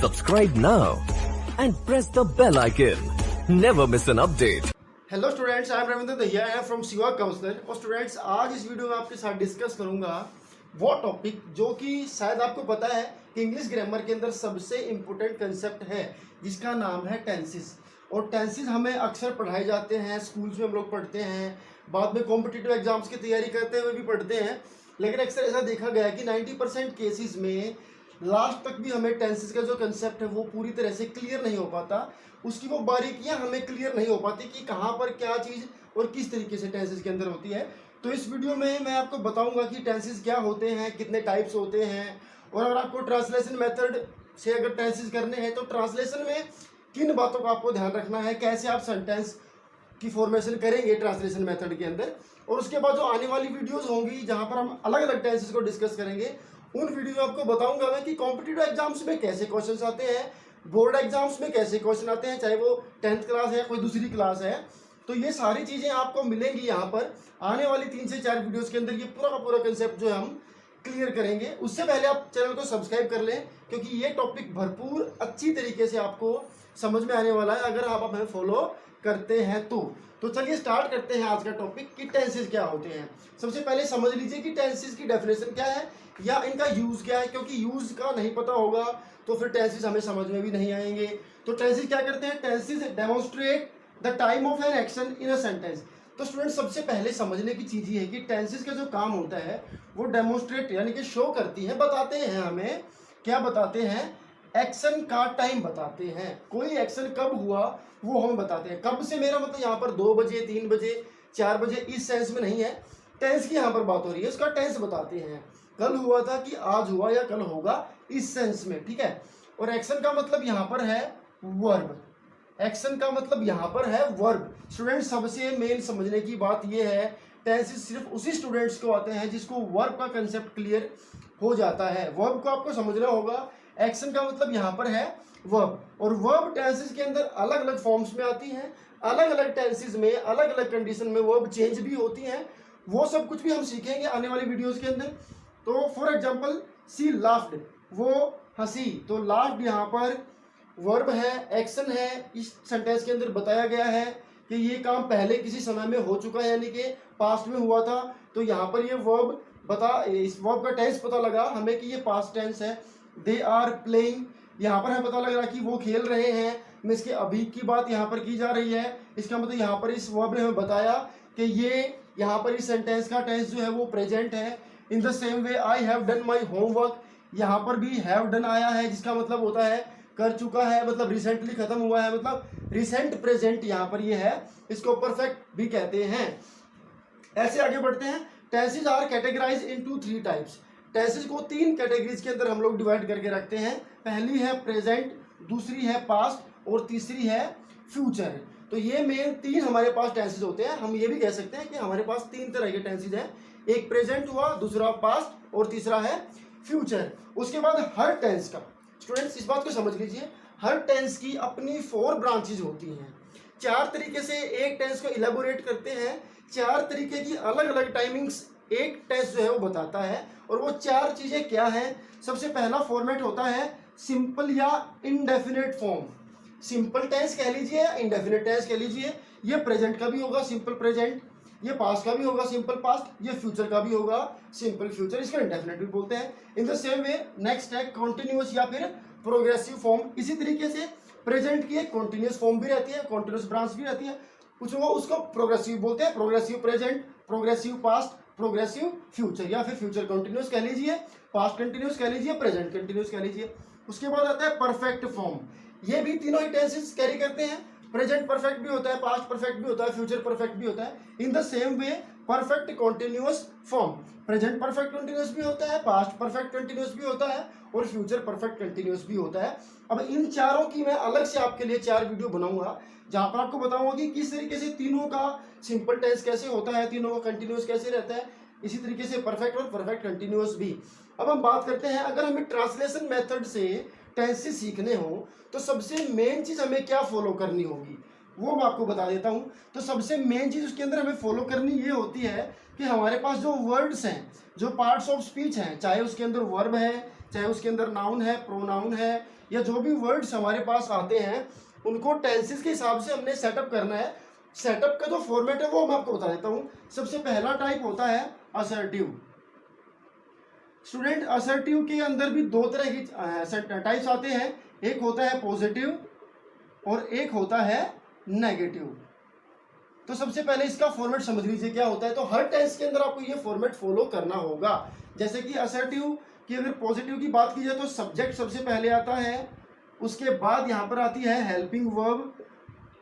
Subscribe now and press the bell icon. Never miss an update. Hello students, I am Ravindra Dahiya, I am from Shiva counsellor. और students, आज इस video में आपके साथ discuss करूंगा वो टॉपिक जो कि शायद आपको पता है कि इंग्लिश ग्रामर के अंदर सबसे इम्पोर्टेंट कंसेप्ट है, जिसका नाम है टेंसेस। और टेंसेस हमें अक्सर पढ़ाए जाते हैं, स्कूल्स में हम लोग पढ़ते हैं, बाद में कॉम्पिटिटिव एग्जाम्स की तैयारी करते हुए भी पढ़ते हैं। लेकिन अक्सर ऐसा देखा गया है कि 90% केसेस में लास्ट तक भी हमें टेंसेस का जो कंसेप्ट है वो पूरी तरह से क्लियर नहीं हो पाता, उसकी वो बारीकियां हमें क्लियर नहीं हो पाती कि कहाँ पर क्या चीज़ और किस तरीके से टेंसेस के अंदर होती है। तो इस वीडियो में मैं आपको बताऊंगा कि टेंसेस क्या होते हैं, कितने टाइप्स होते हैं, और अगर आपको ट्रांसलेशन मेथड से अगर टेंसेस करने हैं तो ट्रांसलेशन में किन बातों का आपको ध्यान रखना है, कैसे आप सेंटेंस की फॉर्मेशन करेंगे ट्रांसलेशन मेथड के अंदर। और उसके बाद जो आने वाली वीडियोस होंगी जहां पर हम अलग अलग टेंसेस को डिस्कस करेंगे, उन वीडियो में आपको बताऊंगा मैं कि कॉम्पिटिटिव एग्जाम्स में कैसे क्वेश्चंस आते हैं, बोर्ड एग्जाम्स में कैसे क्वेश्चन आते हैं, चाहे वो 10th क्लास है, कोई दूसरी क्लास है। तो ये सारी चीज़ें आपको मिलेंगी यहाँ पर आने वाली 3 से 4 वीडियोज़ के अंदर। ये पूरा का पूरा कंसेप्ट जो है हम क्लियर करेंगे। उससे पहले आप चैनल को सब्सक्राइब कर लें, क्योंकि ये टॉपिक भरपूर अच्छी तरीके से आपको समझ में आने वाला है अगर आप हमें फॉलो करते हैं तो चलिए स्टार्ट करते हैं आज का टॉपिक कि टेंसेस क्या होते हैं। सबसे पहले समझ लीजिए कि टेंसेस की डेफिनेशन क्या है या इनका यूज़ क्या है, क्योंकि यूज़ का नहीं पता होगा तो फिर टेंसेस हमें समझ में भी नहीं आएंगे। तो टेंसेस क्या करते हैं? Tenses demonstrate the time of an action in a sentence. तो स्टूडेंट, सबसे पहले समझने की चीज़ ये है कि टेंसेस का जो काम होता है वो डेमोन्स्ट्रेट यानी कि शो करती है, बताते हैं हमें। क्या बताते हैं? एक्शन का टाइम बताते हैं। कोई एक्शन कब हुआ वो हम बताते हैं। कब से मेरा मतलब यहाँ पर 2 बजे, 3 बजे, 4 बजे इस सेंस में नहीं है। टेंस की यहाँ पर बात हो रही है, उसका टेंस बताते हैं। कल हुआ था कि आज हुआ या कल होगा, इस सेंस में, ठीक है। और एक्शन का मतलब यहाँ पर है वर्ब। एक्शन का मतलब यहाँ पर है वर्ब। स्टूडेंट, सबसे मेन समझने की बात यह है, टेंसेस सिर्फ उसी स्टूडेंट्स को आते हैं जिसको वर्ब का कंसेप्ट क्लियर हो जाता है। वर्ब को आपको समझना होगा। एक्शन का मतलब यहाँ पर है वर्ब, और वर्ब टेंसेस के अंदर अलग अलग फॉर्म्स में आती हैं। अलग अलग टेंसेस में अलग अलग कंडीशन में वर्ब चेंज भी होती हैं। वो सब कुछ भी हम सीखेंगे आने वाली वीडियोस के अंदर। तो फॉर एग्जांपल, सी लाफ्ड, वो हंसी। तो लाफ्ड यहाँ पर वर्ब है, एक्शन है। इस सेंटेंस के अंदर बताया गया है कि ये काम पहले किसी समय में हो चुका है, यानी कि पास्ट में हुआ था। तो यहाँ पर ये वर्ब इस वर्ब का टेंस पता लगा हमें कि ये पास्ट टेंस है। दे आर प्लेइंग, यहाँ पर हमें पता लग रहा है कि वो खेल रहे हैं। मीन्स के अभी की बात यहाँ पर की जा रही है। इसका मतलब यहाँ पर इस वर्ब ने हमें बताया कि ये यहाँ पर इस सेंटेंस का टेंस जो है वो प्रेजेंट है। In the same way I have done my homework, यहाँ पर भी हैव डन आया है, जिसका मतलब होता है कर चुका है, मतलब रिसेंटली खत्म हुआ है, मतलब रिसेंट प्रेजेंट यहाँ पर ये है। इसको परफेक्ट भी कहते हैं। ऐसे आगे बढ़ते हैं। Tenses are categorize into 3 types. Tenses को 3 कैटेगरीज के अंदर हम लोग डिवाइड करके रखते हैं। पहली है प्रेजेंट, दूसरी है पास्ट और तीसरी है फ्यूचर। तो ये मेन 3 हमारे पास टेंसेस होते हैं। हम ये भी कह सकते हैं कि हमारे पास 3 तरह के टेंसेस हैं। एक प्रेजेंट हुआ, दूसरा पास्ट और तीसरा है फ्यूचर। उसके बाद हर टेंस का, स्टूडेंट्स इस बात को समझ लीजिए, हर टेंस की अपनी 4 ब्रांचेज होती हैं। 4 तरीके से एक टेंस को इलेबोरेट करते हैं। 4 तरीके की अलग अलग टाइमिंग्स एक टेंस जो है वो बताता है। और वो 4 चीजें क्या हैं? सबसे पहला फॉर्मेट होता है सिंपल या इनडेफिनेट फॉर्म। सिंपल टेंस कह लीजिए या इनडेफिनेट टेंस कह लीजिए। ये प्रेजेंट का भी होगा सिंपल प्रेजेंट, ये पास्ट का भी होगा सिंपल पास्ट, ये फ्यूचर का भी होगा सिंपल फ्यूचर। इसको इंडेफिनेट भी बोलते हैं। In the same way next है कॉन्टिन्यूअस या फिर प्रोग्रेसिव फॉर्म। इसी तरीके से प्रेजेंट की एक कॉन्टिन्यूअस फॉर्म भी रहती है, कॉन्टिन्यूअस ब्रांच भी रहती है, कुछ वो उसको प्रोग्रेसिव बोलते हैं। Progressive present, progressive past, progressive future, या फिर फ्यूचर कंटिन्यूअस कह लीजिए, पास्ट कंटिन्यूअस कह लीजिए, प्रेजेंट कंटिन्यूअस कह लीजिए। उसके बाद आता है परफेक्ट फॉर्म। ये भी तीनों ही टेंसेस कैरी करते हैं। प्रेजेंट परफेक्ट भी होता है, पास्ट परफेक्ट भी होता है, फ्यूचर परफेक्ट भी होता है। In the same way perfect continuous form, present perfect continuous भी होता है, पास्ट परफेक्ट कंटिन्यूअस भी होता है और फ्यूचर परफेक्ट कंटिन्यूअस भी होता है। अब इन चारों की मैं अलग से आपके लिए 4 वीडियो बनाऊंगा, जहां पर आपको बताऊंगा कि किस तरीके से तीनों का सिंपल टेंस कैसे होता है, तीनों का कंटिन्यूअस कैसे रहता है, इसी तरीके से परफेक्ट और परफेक्ट कंटिन्यूअस भी। अब हम बात करते हैं, अगर हमें ट्रांसलेशन मेथड से टेंसेस सीखने हो तो सबसे मेन चीज हमें क्या फॉलो करनी होगी, वो मैं आपको बता देता हूँ। तो सबसे मेन चीज उसके अंदर हमें फॉलो करनी ये होती है कि हमारे पास जो वर्ड्स हैं, जो पार्ट्स ऑफ स्पीच हैं, चाहे उसके अंदर वर्ब है चाहे उसके अंदर नाउन है, प्रोनाउन है, या जो भी वर्ड्स हमारे पास आते हैं उनको टेंसेस के हिसाब से हमने सेटअप करना है। सेटअप का जो फॉर्मेट है वो मैं आपको बता देता हूँ। सबसे पहला टाइप होता है असर्टिव। स्टूडेंट असर्टिव के अंदर भी दो तरह की टाइप्स आते हैं, एक होता है पॉजिटिव और एक होता है नेगेटिव। तो सबसे पहले इसका फॉर्मेट समझ लीजिए क्या होता है। तो हर टेंस के अंदर आपको ये फॉर्मेट फॉलो करना होगा। जैसे कि असर्टिव की अगर पॉजिटिव की बात की जाए तो सब्जेक्ट सबसे पहले आता है, उसके बाद यहाँ पर आती है हेल्पिंग वर्ब,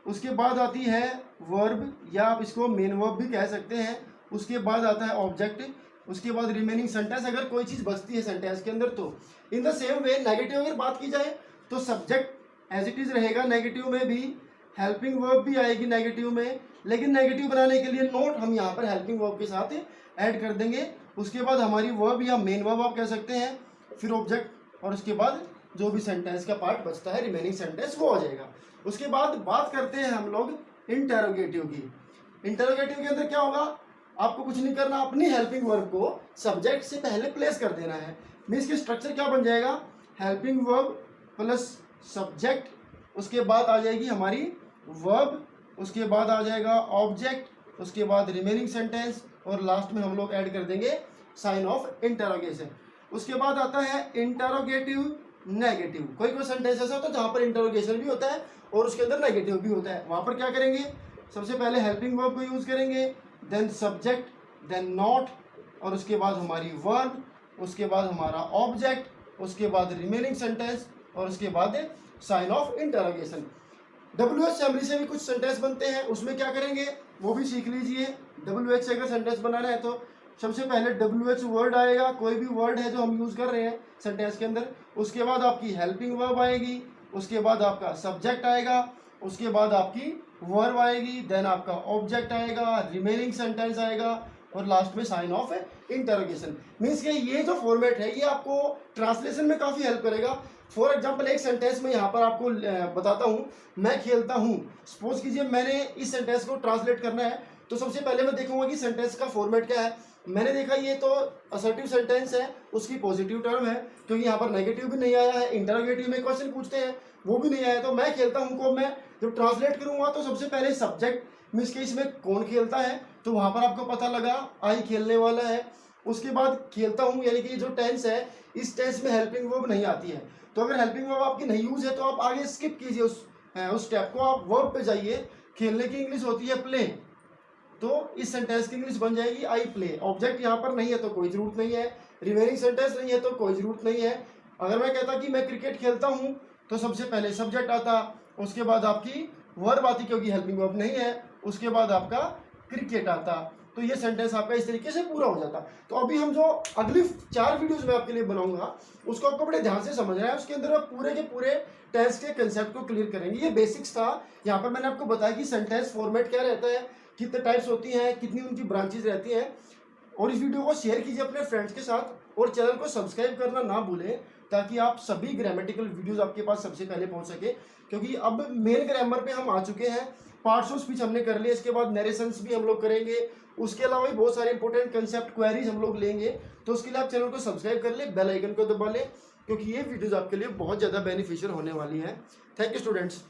उसके बाद आती है वर्ब या आप इसको मेन वर्ब भी कह सकते हैं, उसके बाद आता है ऑब्जेक्ट, उसके बाद रिमेनिंग सेंटेंस अगर कोई चीज़ बचती है सेंटेंस के अंदर तो। In the same way negative अगर बात की जाए तो सब्जेक्ट एज इट इज़ रहेगा नेगेटिव में भी, हेल्पिंग वर्ब भी आएगी नेगेटिव में, लेकिन नेगेटिव बनाने के लिए नोट हम यहाँ पर हेल्पिंग वर्ब के साथ ऐड कर देंगे। उसके बाद हमारी वर्ब या मेन वर्ब आप कह सकते हैं, फिर ऑब्जेक्ट, और उसके बाद जो भी सेंटेंस का पार्ट बचता है रिमेनिंग सेंटेंस वो आ जाएगा। उसके बाद बात करते हैं हम लोग इंटरोगेटिव की। इंटरोगेटिव के अंदर क्या होगा, आपको कुछ नहीं करना, अपनी हेल्पिंग वर्ब को सब्जेक्ट से पहले प्लेस कर देना है। मीन्स की स्ट्रक्चर क्या बन जाएगा, हेल्पिंग वर्ब प्लस सब्जेक्ट, उसके बाद आ जाएगी हमारी वर्ब, उसके बाद आ जाएगा ऑब्जेक्ट, उसके बाद रिमेनिंग सेंटेंस, और लास्ट में हम लोग ऐड कर देंगे साइन ऑफ इंटरोगेशन। उसके बाद आता है इंटरोगेटिव नेगेटिव। कोई कोई सेंटेंस ऐसा होता है जहाँ पर इंटरोगेशन भी होता है और उसके अंदर नेगेटिव भी होता है। वहाँ पर क्या करेंगे, सबसे पहले हेल्पिंग वर्ब को यूज़ करेंगे, देन सब्जेक्ट, देन नॉट, और उसके बाद हमारी वर्ब, उसके बाद हमारा ऑब्जेक्ट, उसके बाद रिमेनिंग सेंटेंस, और उसके बाद sign of interrogation. WH family से भी कुछ सेंटेंस बनते हैं, उसमें क्या करेंगे वो भी सीख लीजिए। WH से अगर सेंटेंस बनाना है तो सबसे पहले WH वर्ड आएगा, कोई भी वर्ड है जो हम यूज़ कर रहे हैं सेंटेंस के अंदर, उसके बाद आपकी हेल्पिंग वर्ब आएगी, उसके बाद आपका सब्जेक्ट आएगा, उसके बाद आपकी वर्ब आएगी, देन आपका ऑब्जेक्ट आएगा, रिमेनिंग सेंटेंस आएगा, और लास्ट में साइन ऑफ इंटरोगेशन। मीन्स कि ये जो फॉर्मेट है ये आपको ट्रांसलेशन में काफ़ी हेल्प करेगा। फॉर एग्जाम्पल एक सेंटेंस में यहाँ पर आपको बताता हूँ, मैं खेलता हूँ। सपोज कीजिए मैंने इस सेंटेंस को ट्रांसलेट करना है, तो सबसे पहले मैं देखूंगा कि सेंटेंस का फॉर्मेट क्या है। मैंने देखा ये तो असर्टिव सेंटेंस है, उसकी पॉजिटिव टर्म है, क्योंकि यहाँ पर नेगेटिव भी नहीं आया है, इंटरोगेटिव में क्वेश्चन पूछते हैं वो भी नहीं आया, तो मैं खेलता हूँ को मैं जब ट्रांसलेट करूँगा तो सबसे पहले सब्जेक्ट मीन्स के इसमें कौन खेलता है, तो वहाँ पर आपको पता लगा आई खेलने वाला है। उसके बाद खेलता हूँ यानी कि जो टेंस है इस टेंस में हेल्पिंग वर्ब नहीं आती है, तो अगर हेल्पिंग वर्ब आपकी नहीं यूज है तो आप आगे स्किप कीजिए उस स्टेप को, आप वर्ब पे जाइए। खेलने की इंग्लिश होती है प्ले, तो इस सेंटेंस की इंग्लिश बन जाएगी आई प्ले। ऑब्जेक्ट यहाँ पर नहीं है तो कोई ज़रूरत नहीं है, रिमेनिंग सेंटेंस नहीं है तो कोई ज़रूरत नहीं है। अगर मैं कहता कि मैं क्रिकेट खेलता हूँ तो सबसे पहले सब्जेक्ट आता, उसके बाद आपकी वर्ब आती क्योंकि हेल्पिंग वर्ब नहीं है, उसके बाद आपका क्रिकेट आता, तो ये सेंटेंस आपका इस तरीके से पूरा हो जाता। तो अभी हम जो अगली 4 वीडियोस में आपके लिए बनाऊंगा उसको आपको बड़े ध्यान से समझना है, उसके अंदर आप पूरे के पूरे टेंस के कंसेप्ट को क्लियर करेंगे। ये बेसिक्स था, यहाँ पर मैंने आपको बताया कि सेंटेंस फॉर्मेट क्या रहता है, कितने टाइप्स होती हैं, कितनी उनकी ब्रांचेज रहती हैं। और इस वीडियो को शेयर कीजिए अपने फ्रेंड्स के साथ, और चैनल को सब्सक्राइब करना ना भूलें ताकि आप सभी ग्रामेटिकल वीडियोस आपके पास सबसे पहले पहुंच सके। क्योंकि अब मेन ग्रामर पे हम आ चुके हैं, पार्ट्स ऑफ स्पीच हमने कर लिए, इसके बाद नरेशंस भी हम लोग करेंगे, उसके अलावा भी बहुत सारे इंपॉर्टेंट कंसेप्ट क्वेरीज हम लोग लेंगे। तो उसके लिए आप चैनल को सब्सक्राइब कर ले, बेल आइकन को दबा लें, क्योंकि ये वीडियोस आपके लिए बहुत ज़्यादा बेनिफिशियल होने वाली हैं। Thank you students.